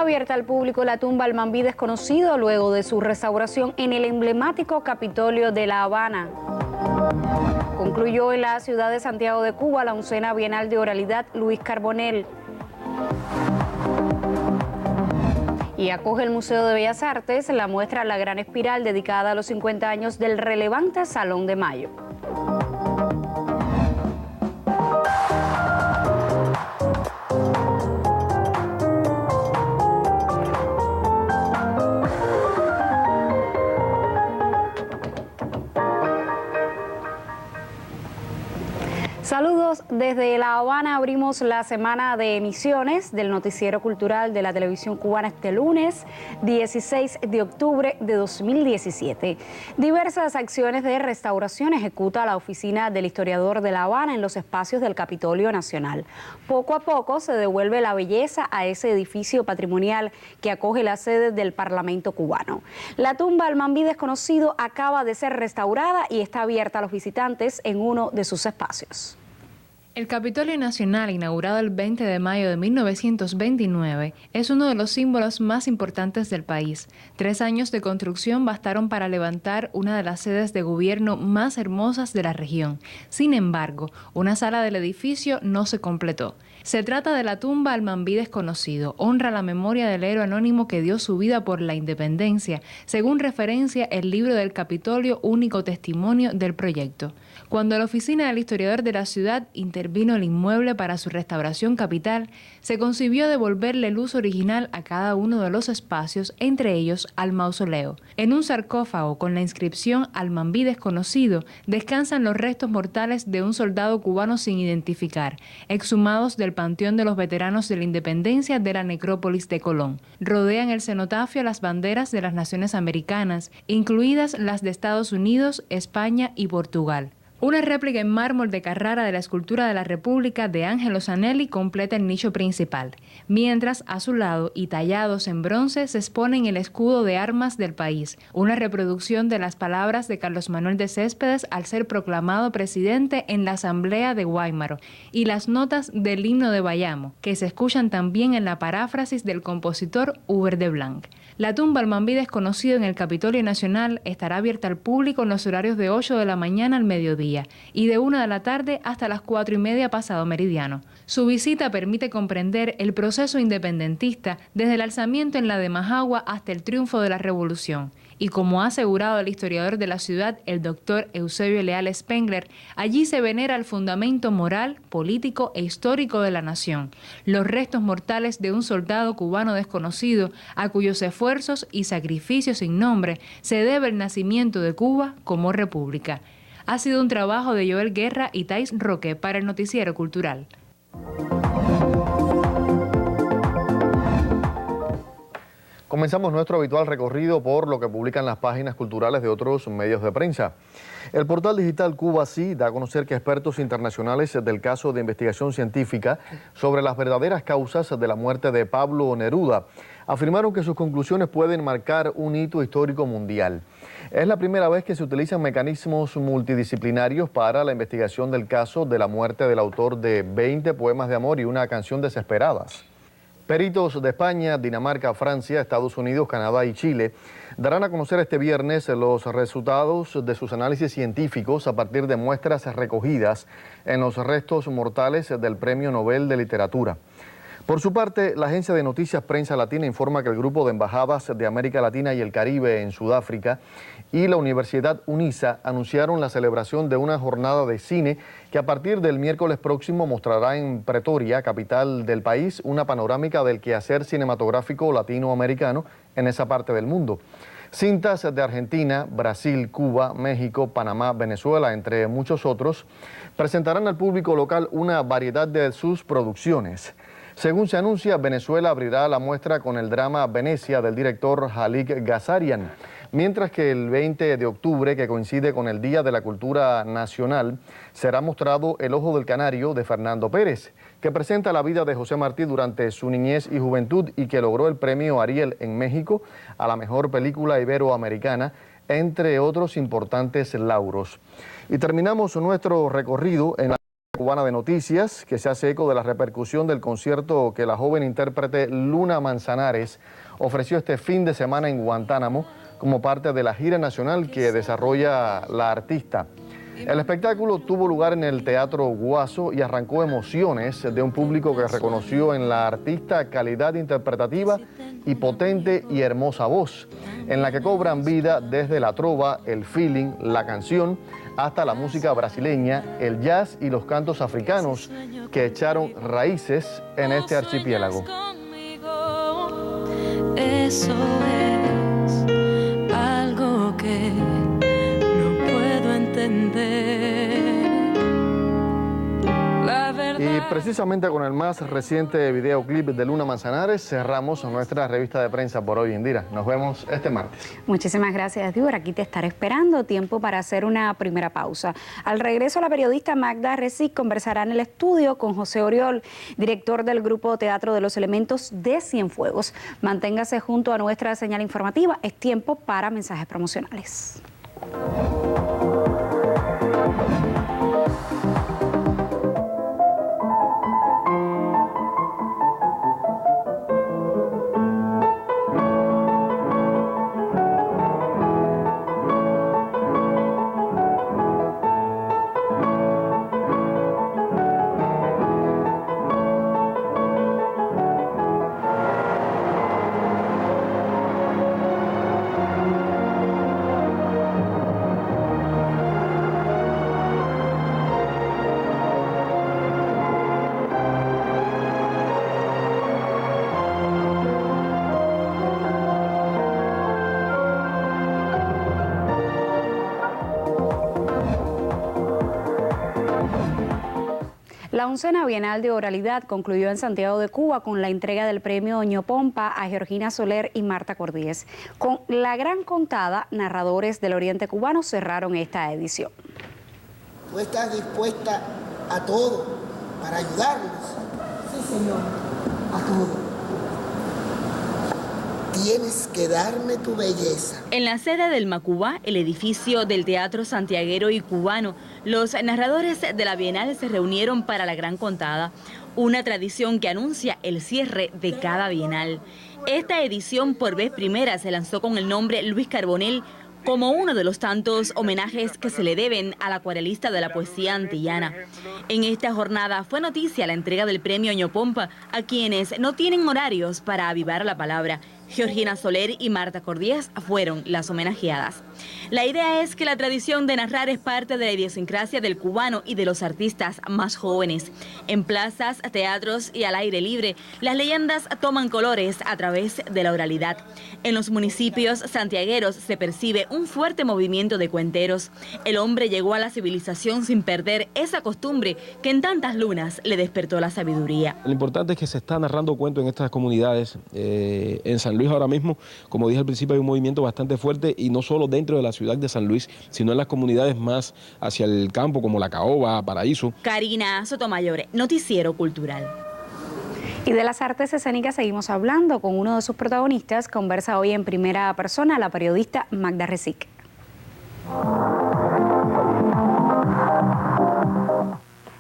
Abierta al público la tumba al Mambí desconocido luego de su restauración en el emblemático Capitolio de La Habana. Concluyó en la ciudad de Santiago de Cuba la 11ª Bienal de Oralidad Luis Carbonell. Y acoge el Museo de Bellas Artes la muestra La Gran Espiral, dedicada a los 50 años del relevante Salón de Mayo. Saludos desde La Habana. Abrimos la semana de emisiones del noticiero cultural de la televisión cubana este lunes 16 de octubre de 2017. Diversas acciones de restauración ejecuta la oficina del historiador de La Habana en los espacios del Capitolio Nacional. Poco a poco se devuelve la belleza a ese edificio patrimonial que acoge la sede del Parlamento cubano. La tumba al Mambí desconocido acaba de ser restaurada y está abierta a los visitantes en uno de sus espacios. El Capitolio Nacional, inaugurado el 20 de mayo de 1929, es uno de los símbolos más importantes del país. 3 años de construcción bastaron para levantar una de las sedes de gobierno más hermosas de la región. Sin embargo, una sala del edificio no se completó. Se trata de la tumba al Mambí desconocido. Honra la memoria del héroe anónimo que dio su vida por la independencia, según referencia el libro del Capitolio, único testimonio del proyecto. Cuando la oficina del historiador de la ciudad intervino el inmueble para su restauración capital, se concibió devolverle el uso original a cada uno de los espacios, entre ellos al mausoleo. En un sarcófago con la inscripción al Mambí desconocido descansan los restos mortales de un soldado cubano sin identificar, exhumados del Panteón de los Veteranos de la Independencia de la Necrópolis de Colón. Rodean el cenotafio las banderas de las naciones americanas, incluidas las de Estados Unidos, España y Portugal. Una réplica en mármol de Carrara de la escultura de la República de Angelo Zanelli completa el nicho principal, mientras a su lado y tallados en bronce se exponen el escudo de armas del país, una reproducción de las palabras de Carlos Manuel de Céspedes al ser proclamado presidente en la Asamblea de Guaymaro, y las notas del himno de Bayamo, que se escuchan también en la paráfrasis del compositor Hubert de Blanc. La tumba al Mambí desconocido en el Capitolio Nacional estará abierta al público en los horarios de 8 de la mañana al mediodía y de 1 de la tarde hasta las 4:30 pasado meridiano. Su visita permite comprender el proceso independentista desde el alzamiento en la de Majagua hasta el triunfo de la Revolución. Y como ha asegurado el historiador de la ciudad, el doctor Eusebio Leal Spengler, allí se venera el fundamento moral, político e histórico de la nación, los restos mortales de un soldado cubano desconocido a cuyos esfuerzos y sacrificios sin nombre se debe el nacimiento de Cuba como república. Ha sido un trabajo de Joel Guerra y Thais Roque para el Noticiero Cultural. Comenzamos nuestro habitual recorrido por lo que publican las páginas culturales de otros medios de prensa. El portal digital Cuba Sí da a conocer que expertos internacionales del caso de investigación científica sobre las verdaderas causas de la muerte de Pablo Neruda afirmaron que sus conclusiones pueden marcar un hito histórico mundial. Es la primera vez que se utilizan mecanismos multidisciplinarios para la investigación del caso de la muerte del autor de 20 poemas de amor y una canción desesperadas. Peritos de España, Dinamarca, Francia, Estados Unidos, Canadá y Chile darán a conocer este viernes los resultados de sus análisis científicos a partir de muestras recogidas en los restos mortales del Premio Nobel de Literatura. Por su parte, la agencia de noticias Prensa Latina informa que el grupo de embajadas de América Latina y el Caribe en Sudáfrica y la Universidad UNISA anunciaron la celebración de una jornada de cine que a partir del miércoles próximo mostrará en Pretoria, capital del país, una panorámica del quehacer cinematográfico latinoamericano en esa parte del mundo. Cintas de Argentina, Brasil, Cuba, México, Panamá, Venezuela, entre muchos otros, presentarán al público local una variedad de sus producciones. Según se anuncia, Venezuela abrirá la muestra con el drama Venecia del director Halik Ghazarian, mientras que el 20 de octubre, que coincide con el Día de la Cultura Nacional, será mostrado El Ojo del Canario de Fernando Pérez, que presenta la vida de José Martí durante su niñez y juventud y que logró el premio Ariel en México a la mejor película iberoamericana, entre otros importantes lauros. Y terminamos nuestro recorrido en la Cubana de Noticias, que se hace eco de la repercusión del concierto que la joven intérprete Luna Manzanares ofreció este fin de semana en Guantánamo como parte de la gira nacional que desarrolla la artista. El espectáculo tuvo lugar en el Teatro Guaso y arrancó emociones de un público que reconoció en la artista calidad interpretativa y potente y hermosa voz, en la que cobran vida desde la trova, el feeling, la canción, hasta la música brasileña, el jazz y los cantos africanos que echaron raíces en este archipiélago. Eso es algo que no puedo entender. Y precisamente con el más reciente videoclip de Luna Manzanares cerramos nuestra revista de prensa por hoy, Indira. Nos vemos este martes. Muchísimas gracias, Dior. Aquí te estaré esperando. Tiempo para hacer una primera pausa. Al regreso, la periodista Magda Recic conversará en el estudio con José Oriol, director del Grupo Teatro de los Elementos de Cienfuegos. Manténgase junto a nuestra señal informativa. Es tiempo para mensajes promocionales. La 11ª Bienal de Oralidad concluyó en Santiago de Cuba con la entrega del premio Ñopompa a Georgina Soler y Marta Cordíez. Con La Gran Contada, narradores del Oriente Cubano cerraron esta edición. ¿Tú estás dispuesta a todo para ayudarnos? Sí, señor, a todo. Tienes que darme tu belleza. En la sede del Macubá, el edificio del Teatro Santiaguero y Cubano, los narradores de la Bienal se reunieron para La Gran Contada, una tradición que anuncia el cierre de cada Bienal. Esta edición por vez primera se lanzó con el nombre Luis Carbonell, como uno de los tantos homenajes que se le deben al acuarelista de la poesía antillana. En esta jornada fue noticia la entrega del premio Ñopompa a quienes no tienen horarios para avivar la palabra. Georgina Soler y Marta Cordíez fueron las homenajeadas. La idea es que la tradición de narrar es parte de la idiosincrasia del cubano y de los artistas más jóvenes. En plazas, teatros y al aire libre, las leyendas toman colores a través de la oralidad. En los municipios santiagueros se percibe un fuerte movimiento de cuenteros. El hombre llegó a la civilización sin perder esa costumbre que en tantas lunas le despertó la sabiduría. Lo importante es que se está narrando cuentos en estas comunidades. En San Luis ahora mismo, como dije al principio, hay un movimiento bastante fuerte y no solo dentro de la ciudad de San Luis, sino en las comunidades más hacia el campo como La Caoba, Paraíso. Karina Sotomayor, Noticiero Cultural. Y de las artes escénicas seguimos hablando con uno de sus protagonistas. Conversa hoy en primera persona la periodista Magda Recic.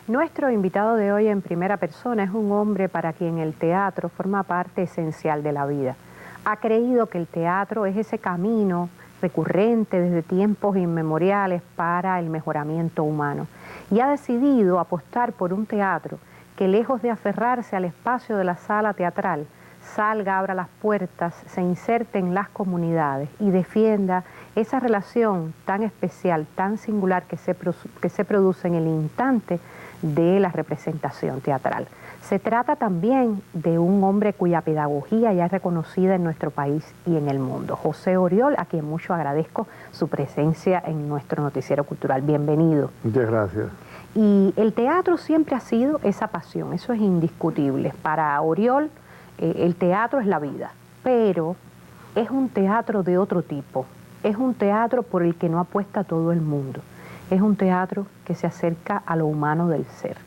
Nuestro invitado de hoy en primera persona es un hombre para quien el teatro forma parte esencial de la vida. Ha creído que el teatro es ese camino recurrente desde tiempos inmemoriales para el mejoramiento humano y ha decidido apostar por un teatro que, lejos de aferrarse al espacio de la sala teatral, salga, abra las puertas, se inserte en las comunidades y defienda esa relación tan especial, tan singular que se produce en el instante de la representación teatral. Se trata también de un hombre cuya pedagogía ya es reconocida en nuestro país y en el mundo. José Oriol, a quien mucho agradezco su presencia en nuestro noticiero cultural. Bienvenido. Muchas gracias. Y el teatro siempre ha sido esa pasión, eso es indiscutible. Para Oriol, el teatro es la vida, pero es un teatro de otro tipo. Es un teatro por el que no apuesta todo el mundo. Es un teatro que se acerca a lo humano del ser.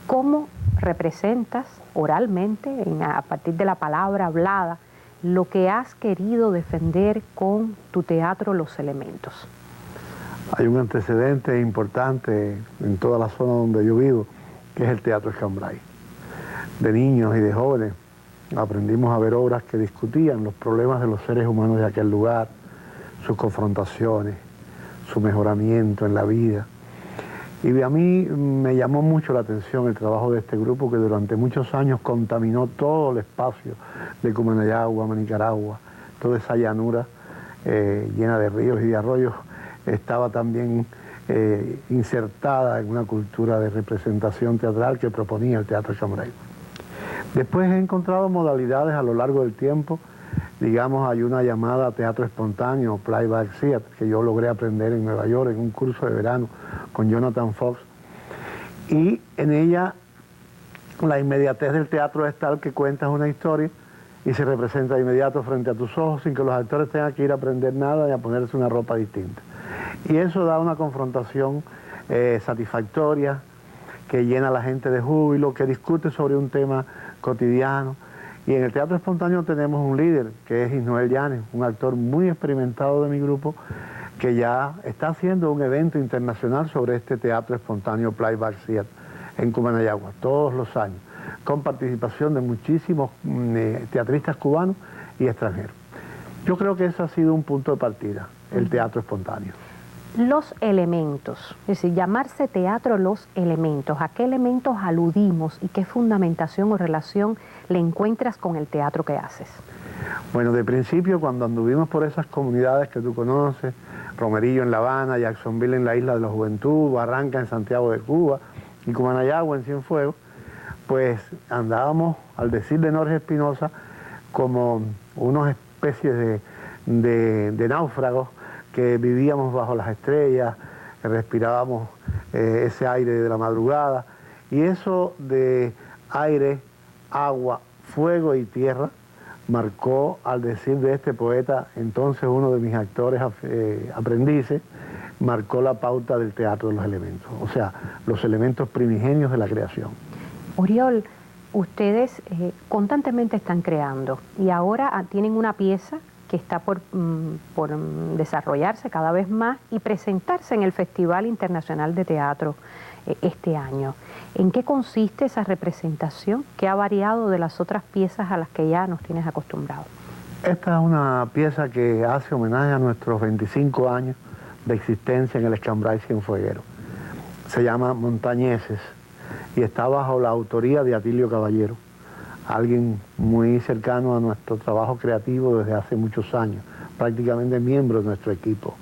¿Cómo representas oralmente, a partir de la palabra hablada, lo que has querido defender con tu teatro Los Elementos? Hay un antecedente importante en toda la zona donde yo vivo, que es el Teatro Escambray. De niños y de jóvenes aprendimos a ver obras que discutían los problemas de los seres humanos de aquel lugar, sus confrontaciones, su mejoramiento en la vida. Y a mí me llamó mucho la atención el trabajo de este grupo que durante muchos años contaminó todo el espacio de Cumanayagua, Manicaragua, toda esa llanura llena de ríos y de arroyos, estaba también insertada en una cultura de representación teatral que proponía el Teatro Escambray. Después he encontrado modalidades a lo largo del tiempo. Digamos, hay una llamada teatro espontáneo, playback theater, que yo logré aprender en Nueva York en un curso de verano con Jonathan Fox. Y en ella la inmediatez del teatro es tal que cuentas una historia y se representa de inmediato frente a tus ojos sin que los actores tengan que ir a aprender nada y a ponerse una ropa distinta. Y eso da una confrontación satisfactoria, que llena a la gente de júbilo, que discute sobre un tema cotidiano. Y en el Teatro Espontáneo tenemos un líder, que es Isnoel Llanes, un actor muy experimentado de mi grupo, que ya está haciendo un evento internacional sobre este Teatro Espontáneo Playback Theater en Cumanayagua, todos los años, con participación de muchísimos teatristas cubanos y extranjeros. Yo creo que ese ha sido un punto de partida, el teatro espontáneo. Los elementos, es decir, llamarse teatro Los Elementos, ¿a qué elementos aludimos y qué fundamentación o relación le encuentras con el teatro que haces? Bueno, de principio, cuando anduvimos por esas comunidades que tú conoces, Romerillo en La Habana, Jacksonville en la Isla de la Juventud, Barranca en Santiago de Cuba y Cumanayagua en Cienfuegos, pues andábamos, al decir de Norge Espinosa, como unas especies de náufragos que vivíamos bajo las estrellas, que respirábamos ese aire de la madrugada, y eso de aire, agua, fuego y tierra marcó, al decir de este poeta, entonces uno de mis actores aprendices, marcó la pauta del teatro de los elementos, o sea, los elementos primigenios de la creación. Oriol, ustedes constantemente están creando y ahora tienen una pieza que está por desarrollarse cada vez más y presentarse en el Festival Internacional de Teatro este año. ¿En qué consiste esa representación que ha variado de las otras piezas a las que ya nos tienes acostumbrados? Esta es una pieza que hace homenaje a nuestros 25 años de existencia en el Escambray Cienfueguero. Se llama Montañeses y está bajo la autoría de Atilio Caballero, alguien muy cercano a nuestro trabajo creativo desde hace muchos años, prácticamente miembro de nuestro equipo.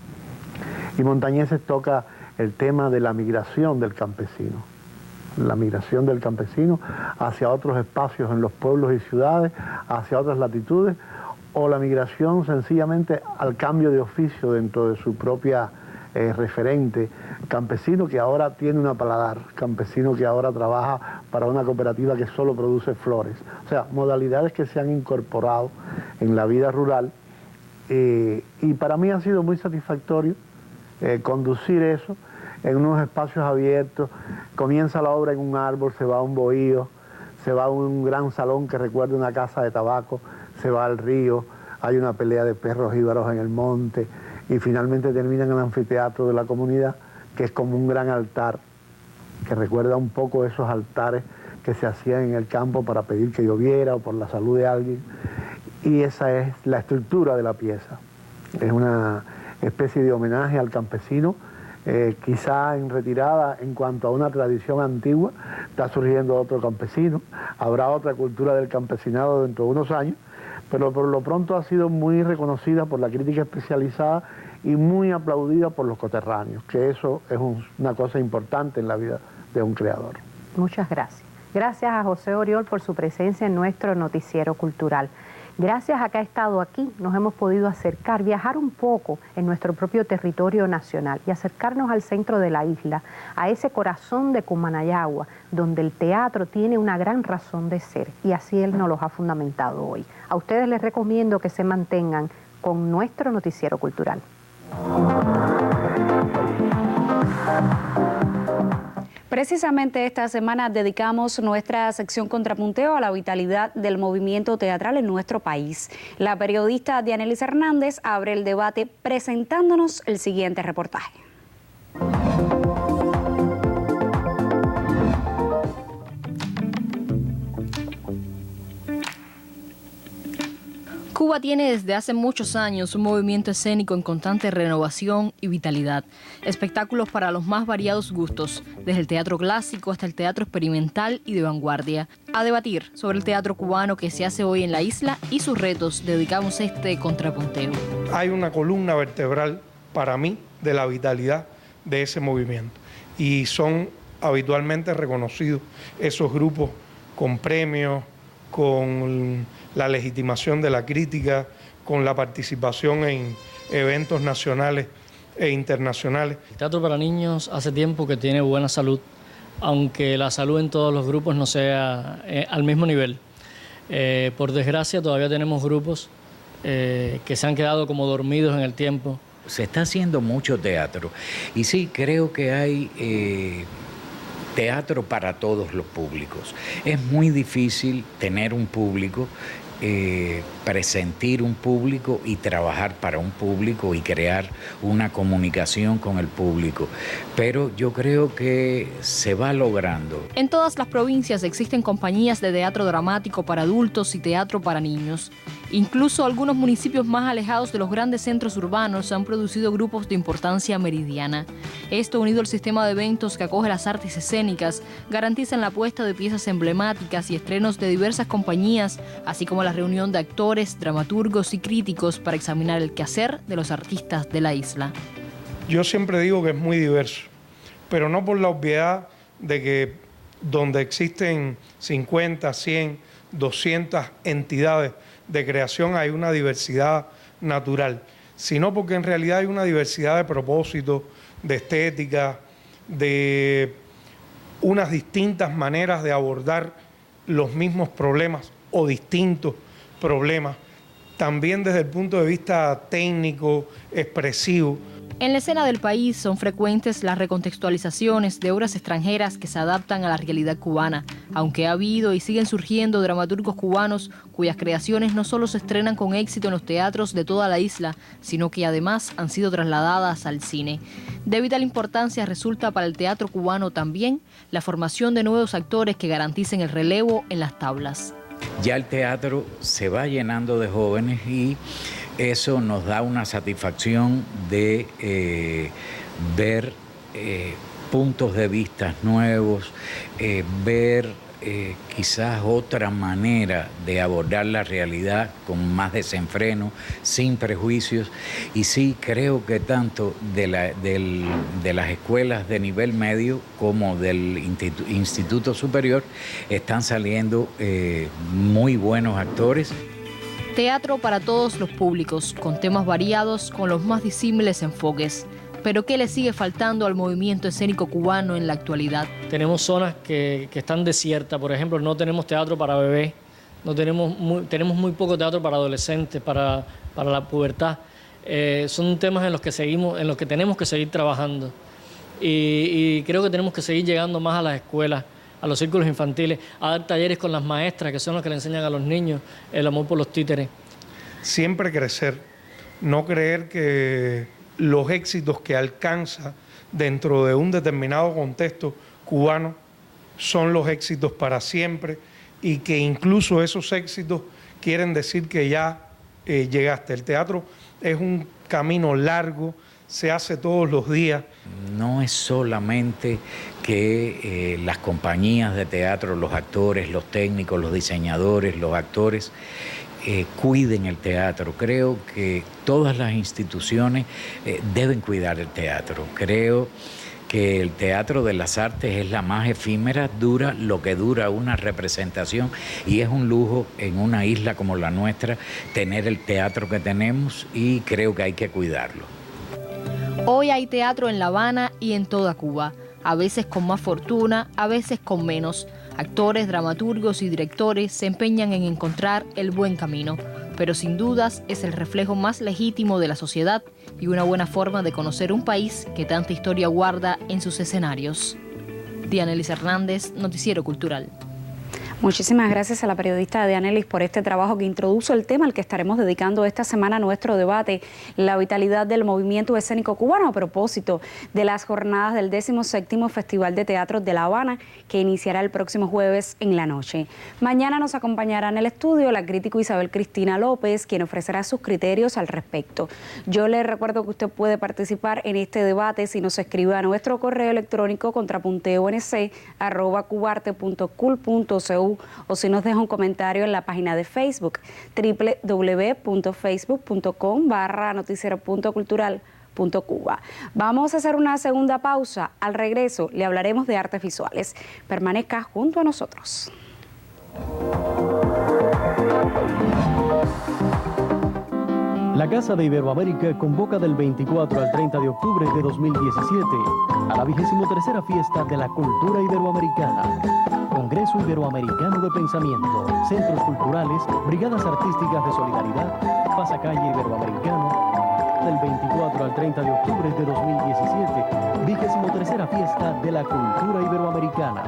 Y Montañeses toca el tema de la migración del campesino hacia otros espacios en los pueblos y ciudades, hacia otras latitudes, o la migración sencillamente al cambio de oficio dentro de su propia referente, campesino que ahora tiene una paladar, campesino que ahora trabaja para una cooperativa que solo produce flores. O sea, modalidades que se han incorporado en la vida rural y para mí ha sido muy satisfactorio conducir eso en unos espacios abiertos. Comienza la obra en un árbol, se va a un bohío, se va a un gran salón que recuerda una casa de tabaco, se va al río, hay una pelea de perros jíbaros en el monte, y finalmente termina en el anfiteatro de la comunidad, que es como un gran altar, que recuerda un poco esos altares que se hacían en el campo para pedir que lloviera o por la salud de alguien. Y esa es la estructura de la pieza. Es una especie de homenaje al campesino, quizá en retirada en cuanto a una tradición antigua. Está surgiendo otro campesino, habrá otra cultura del campesinado dentro de unos años, pero por lo pronto ha sido muy reconocida por la crítica especializada y muy aplaudida por los coterráneos, que eso es una cosa importante en la vida de un creador. Muchas gracias. Gracias a José Oriol por su presencia en nuestro noticiero cultural. Gracias a que ha estado aquí, nos hemos podido acercar, viajar un poco en nuestro propio territorio nacional y acercarnos al centro de la isla, a ese corazón de Cumanayagua, donde el teatro tiene una gran razón de ser, y así él nos los ha fundamentado hoy. A ustedes les recomiendo que se mantengan con nuestro noticiero cultural. Precisamente esta semana dedicamos nuestra sección Contrapunteo a la vitalidad del movimiento teatral en nuestro país. La periodista Dianelis Hernández abre el debate presentándonos el siguiente reportaje. Cuba tiene desde hace muchos años un movimiento escénico en constante renovación y vitalidad. Espectáculos para los más variados gustos, desde el teatro clásico hasta el teatro experimental y de vanguardia. A debatir sobre el teatro cubano que se hace hoy en la isla y sus retos, dedicamos este contrapunteo. Hay una columna vertebral para mí de la vitalidad de ese movimiento y son habitualmente reconocidos esos grupos con premios, con la legitimación de la crítica, con la participación en eventos nacionales e internacionales. El teatro para niños hace tiempo que tiene buena salud, aunque la salud en todos los grupos no sea al mismo nivel. Por desgracia todavía tenemos grupos que se han quedado como dormidos en el tiempo. Se está haciendo mucho teatro y sí, creo que hay teatro para todos los públicos. Es muy difícil tener un público, presentir un público y trabajar para un público y crear una comunicación con el público. Pero yo creo que se va logrando. En todas las provincias existen compañías de teatro dramático para adultos y teatro para niños. Incluso algunos municipios más alejados de los grandes centros urbanos han producido grupos de importancia meridiana. Esto, unido al sistema de eventos que acoge las artes escénicas, garantizan la puesta de piezas emblemáticas y estrenos de diversas compañías, así como la reunión de actores, dramaturgos y críticos para examinar el quehacer de los artistas de la isla. Yo siempre digo que es muy diverso, pero no por la obviedad de que donde existen 50, 100, 200 entidades de creación hay una diversidad natural, sino porque en realidad hay una diversidad de propósitos, de estética, de unas distintas maneras de abordar los mismos problemas o distintos problemas, también desde el punto de vista técnico, expresivo. En la escena del país son frecuentes las recontextualizaciones de obras extranjeras que se adaptan a la realidad cubana, aunque ha habido y siguen surgiendo dramaturgos cubanos cuyas creaciones no solo se estrenan con éxito en los teatros de toda la isla, sino que además han sido trasladadas al cine. De vital importancia resulta para el teatro cubano también la formación de nuevos actores que garanticen el relevo en las tablas. Ya el teatro se va llenando de jóvenes y eso nos da una satisfacción de ver puntos de vista nuevos, ver quizás otra manera de abordar la realidad con más desenfreno, sin prejuicios. Y sí, creo que tanto de las escuelas de nivel medio como del Instituto Superior están saliendo muy buenos actores. Teatro para todos los públicos, con temas variados, con los más disímiles enfoques. Pero ¿qué le sigue faltando al movimiento escénico cubano en la actualidad? Tenemos zonas que están desiertas, por ejemplo, no tenemos teatro para bebés, tenemos muy poco teatro para adolescentes, para la pubertad. Son temas en los que tenemos que seguir trabajando. Y creo que tenemos que seguir llegando más a las escuelas, a los círculos infantiles, a dar talleres con las maestras, que son las que le enseñan a los niños el amor por los títeres. Siempre crecer, no creer que los éxitos que alcanza dentro de un determinado contexto cubano son los éxitos para siempre y que incluso esos éxitos quieren decir que ya llegaste. El teatro es un camino largo, se hace todos los días. No es solamente que las compañías de teatro, los actores, los técnicos, los diseñadores, los actores cuiden el teatro. Creo que todas las instituciones deben cuidar el teatro. Creo que el teatro de las artes es la más efímera, dura lo que dura una representación y es un lujo en una isla como la nuestra tener el teatro que tenemos y creo que hay que cuidarlo. Hoy hay teatro en La Habana y en toda Cuba, a veces con más fortuna, a veces con menos. Actores, dramaturgos y directores se empeñan en encontrar el buen camino, pero sin dudas es el reflejo más legítimo de la sociedad y una buena forma de conocer un país que tanta historia guarda en sus escenarios. Dianelis Hernández, Noticiero Cultural. Muchísimas gracias a la periodista Dianelis por este trabajo que introduce el tema al que estaremos dedicando esta semana nuestro debate, la vitalidad del movimiento escénico cubano, a propósito de las jornadas del 17º Festival de Teatro de La Habana, que iniciará el próximo jueves en la noche. Mañana nos acompañará en el estudio la crítico Isabel Cristina López, quien ofrecerá sus criterios al respecto. Yo le recuerdo que usted puede participar en este debate si nos escribe a nuestro correo electrónico contrapunteonc@cubarte.cul.cu o si nos deja un comentario en la página de Facebook www.facebook.com/noticiero.cultural.cuba. Vamos a hacer una segunda pausa. Al regreso le hablaremos de artes visuales. Permanezca junto a nosotros. La Casa de Iberoamérica convoca del 24 al 30 de octubre de 2017 a la 23ª Fiesta de la Cultura Iberoamericana. Congreso Iberoamericano de Pensamiento, Centros Culturales, Brigadas Artísticas de Solidaridad, Pasacalle Iberoamericano. Del 24 al 30 de octubre de 2017, 23ª Fiesta de la Cultura Iberoamericana.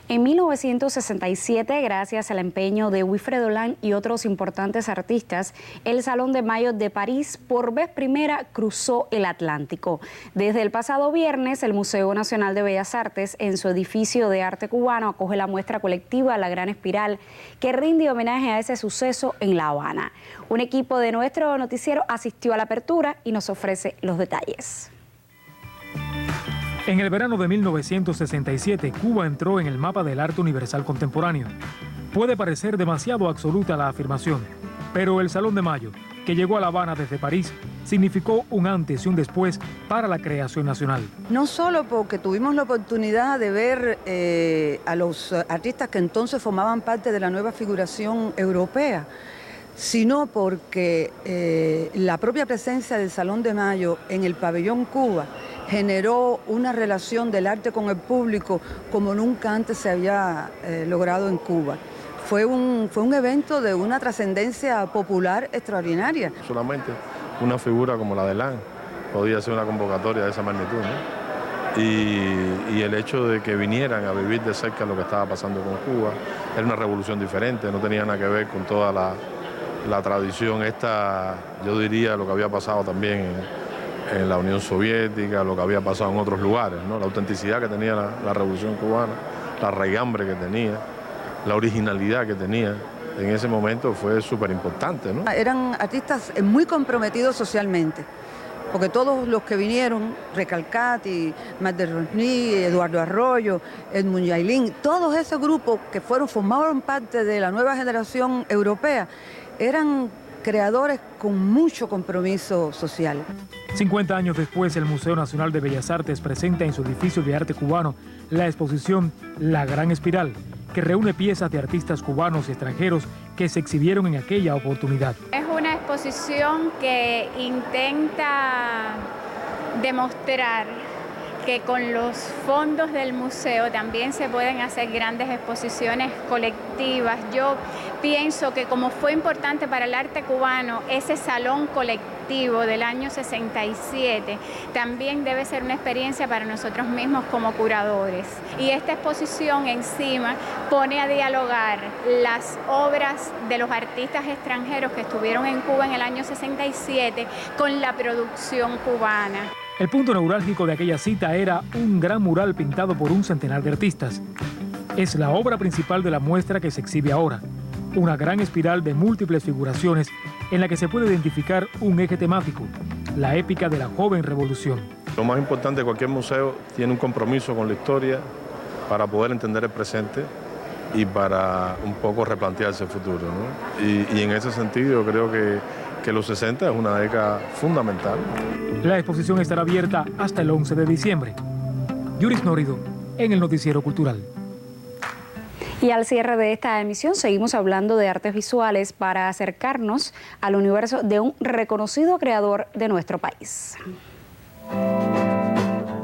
En 1967, gracias al empeño de Wilfredo Lang y otros importantes artistas, el Salón de Mayo de París por vez primera cruzó el Atlántico. Desde el pasado viernes, el Museo Nacional de Bellas Artes, en su edificio de arte cubano, acoge la muestra colectiva La Gran Espiral, que rinde homenaje a ese suceso en La Habana. Un equipo de nuestro noticiero asistió a la apertura y nos ofrece los detalles. En el verano de 1967, Cuba entró en el mapa del arte universal contemporáneo. Puede parecer demasiado absoluta la afirmación, pero el Salón de Mayo, que llegó a La Habana desde París, significó un antes y un después para la creación nacional. No solo porque tuvimos la oportunidad de ver a los artistas que entonces formaban parte de la nueva figuración europea, sino porque la propia presencia del Salón de Mayo en el pabellón Cuba generó una relación del arte con el público como nunca antes se había logrado en Cuba. Fue un evento de una trascendencia popular extraordinaria. Solamente una figura como la de Lang podía ser una convocatoria de esa magnitud, ¿no? Y el hecho de que vinieran a vivir de cerca lo que estaba pasando con Cuba era una revolución diferente, no tenía nada que ver con toda la tradición esta, yo diría, lo que había pasado también en la Unión Soviética, lo que había pasado en otros lugares, ¿no? La autenticidad que tenía la Revolución Cubana, la raigambre que tenía, la originalidad que tenía, en ese momento fue súper importante, ¿no? Eran artistas muy comprometidos socialmente, porque todos los que vinieron, Recalcati, Magda Rosny, Eduardo Arroyo, Edmund Yailin, todos esos grupos que formaron parte de la nueva generación europea, eran creadores con mucho compromiso social. 50 años después, el Museo Nacional de Bellas Artes presenta en su edificio de arte cubano la exposición La Gran Espiral, que reúne piezas de artistas cubanos y extranjeros que se exhibieron en aquella oportunidad. Es una exposición que intenta demostrar que con los fondos del museo también se pueden hacer grandes exposiciones colectivas. Yo pienso que como fue importante para el arte cubano ese salón colectivo del año 67, también debe ser una experiencia para nosotros mismos como curadores. Y esta exposición encima pone a dialogar las obras de los artistas extranjeros que estuvieron en Cuba en el año 67 con la producción cubana. El punto neurálgico de aquella cita era un gran mural pintado por un centenar de artistas. Es la obra principal de la muestra que se exhibe ahora, una gran espiral de múltiples figuraciones en la que se puede identificar un eje temático, la épica de la joven revolución. Lo más importante de cualquier museo tiene un compromiso con la historia para poder entender el presente y para un poco replantearse el futuro, ¿no? Y en ese sentido yo creo que los 60 es una década fundamental. La exposición estará abierta hasta el 11 de diciembre. Yuris Nórido, en el Noticiero Cultural. Y al cierre de esta emisión seguimos hablando de artes visuales para acercarnos al universo de un reconocido creador de nuestro país.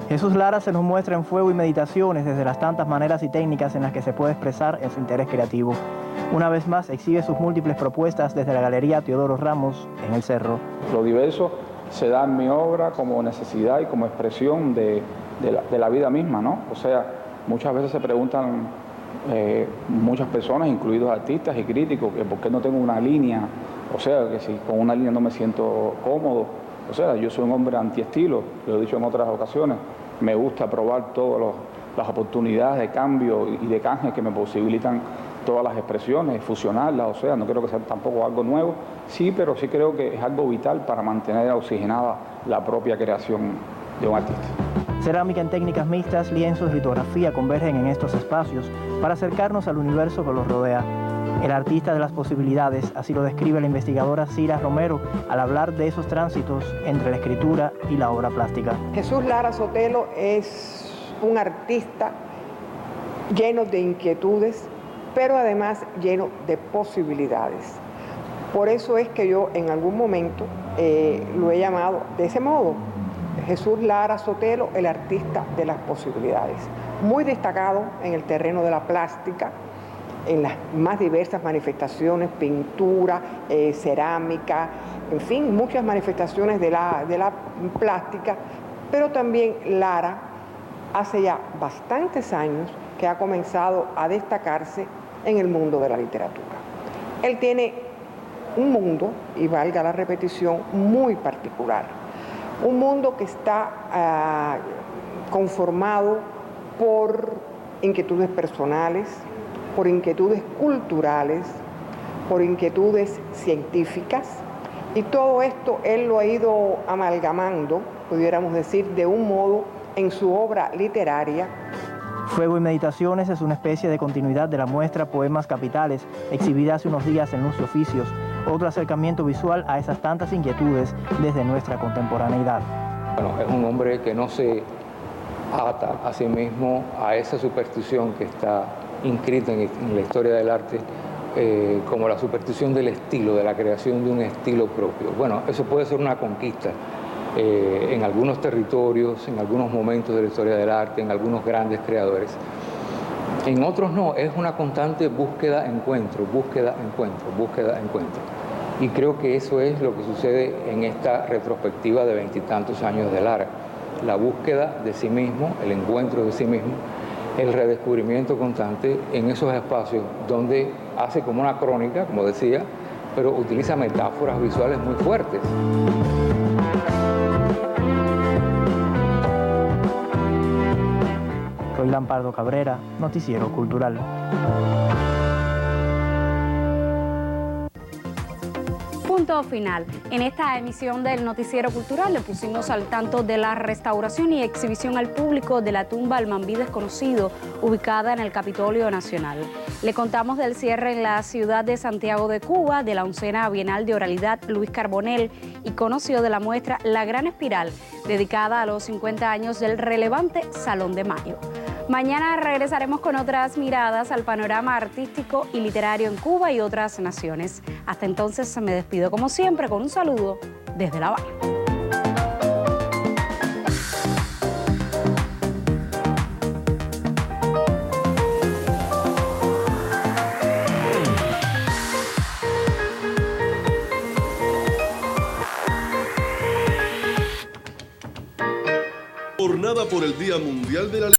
Jesús Lara se nos muestra en Fuego y Meditaciones desde las tantas maneras y técnicas en las que se puede expresar en su interés creativo. Una vez más exhibe sus múltiples propuestas desde la Galería Teodoro Ramos en El Cerro. Lo diverso se da en mi obra como necesidad y como expresión de la vida misma, ¿no? O sea, muchas veces se preguntan muchas personas, incluidos artistas y críticos, que por qué no tengo una línea, o sea, que si con una línea no me siento cómodo. O sea, yo soy un hombre antiestilo, lo he dicho en otras ocasiones, me gusta probar todas las oportunidades de cambio y de canje que me posibilitan todas las expresiones, fusionarlas, o sea, no creo que sea tampoco algo nuevo, sí, pero sí creo que es algo vital para mantener oxigenada la propia creación de un artista. Cerámica en técnicas mixtas, lienzos y litografía convergen en estos espacios para acercarnos al universo que los rodea. El artista de las posibilidades, así lo describe la investigadora Cira Romero al hablar de esos tránsitos entre la escritura y la obra plástica. Jesús Lara Sotelo es un artista lleno de inquietudes, pero además lleno de posibilidades. Por eso es que yo en algún momento lo he llamado de ese modo, Jesús Lara Sotelo, el artista de las posibilidades. Muy destacado en el terreno de la plástica, en las más diversas manifestaciones, pintura, cerámica, en fin, muchas manifestaciones de la plástica, pero también Lara hace ya bastantes años que ha comenzado a destacarse en el mundo de la literatura. Él tiene un mundo, y valga la repetición, muy particular. Un mundo que está conformado por inquietudes personales, por inquietudes culturales, por inquietudes científicas, y todo esto él lo ha ido amalgamando, pudiéramos decir, de un modo en su obra literaria. Fuego y Meditaciones es una especie de continuidad de la muestra Poemas Capitales, exhibida hace unos días en Luz y Oficios, otro acercamiento visual a esas tantas inquietudes desde nuestra contemporaneidad. Bueno, es un hombre que no se ata a sí mismo a esa superstición que está inscrita en la historia del arte, como la superstición del estilo, de la creación de un estilo propio. Bueno, eso puede ser una conquista en algunos territorios, en algunos momentos de la historia del arte, en algunos grandes creadores. En otros no, es una constante búsqueda, encuentro, búsqueda, encuentro, búsqueda, encuentro. Y creo que eso es lo que sucede en esta retrospectiva de 20 y tantos años de Lara. La búsqueda de sí mismo, el encuentro de sí mismo, el redescubrimiento constante en esos espacios donde hace como una crónica, como decía, pero utiliza metáforas visuales muy fuertes. Roilán Pardo Cabrera, Noticiero Cultural. Punto final. En esta emisión del Noticiero Cultural le pusimos al tanto de la restauración y exhibición al público de la tumba al Mambí desconocido, ubicada en el Capitolio Nacional. Le contamos del cierre en la ciudad de Santiago de Cuba de la 11ª Bienal de Oralidad Luis Carbonell y conoció de la muestra La Gran Espiral, dedicada a los 50 años del relevante Salón de Mayo. Mañana regresaremos con otras miradas al panorama artístico y literario en Cuba y otras naciones. Hasta entonces me despido como siempre con un saludo desde La Habana. Jornada por el Día Mundial de la